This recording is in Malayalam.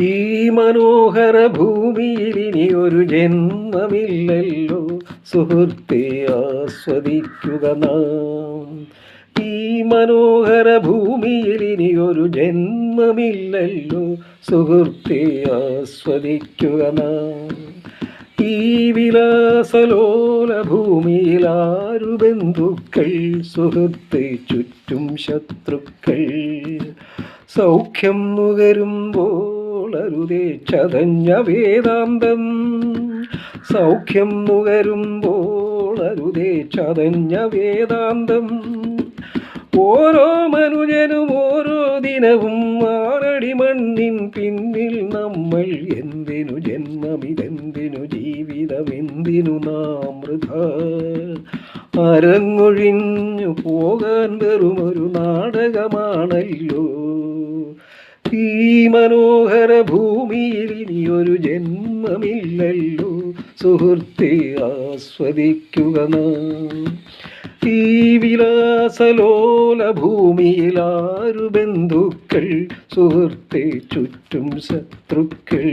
ഈ മനോഹര ഭൂമിയിൽ ഇനി ഒരു ജന്മമില്ലല്ലോ സുഹൃത്തെ, ആസ്വദിക്കുക നാം. ഈ മനോഹര ഭൂമിയിൽ ഇനി ഒരു ജന്മമില്ലല്ലോ സുഹൃത്തെ, ആസ്വദിക്കുക നാം. ഈ വിലാസലോല ഭൂമിയിൽ ആരു ബന്ധുക്കൾ സുഹൃത്തെ, ചുറ്റും ശത്രുക്കൾ. സൗഖ്യം നുകരുമ്പോൾ അരുതേ ചതഞ്ഞ വേദാന്തം. സൗഖ്യം നുകരുമ്പോൾ അരുതേ ചതഞ്ഞ വേദാന്തം. ഓരോ മനുജനും ഓരോ ദിനവും ആറടി മണ്ണിൻ പിന്നിൽ നമ്മൾ. എന്തിനു ജന്മമിതെന്തിനു ജീവിതമെന്തിനു നാം വൃഥ. അരങ്ങൊഴിഞ്ഞു പോകാൻ വെറുമൊരു നാടകമാണല്ലോ ഈ മനോഹര ഭൂമിയിൽ ഇനിയൊരു ജന്മമില്ലല്ലോ സുഹൃത്തെ, ആസ്വദിക്കുക നാം. ഈ വിലാസലോല ഭൂമിയിൽ ആരു ബന്ധുക്കൾ സുഹൃത്തെ, ചുറ്റും ശത്രുക്കൾ.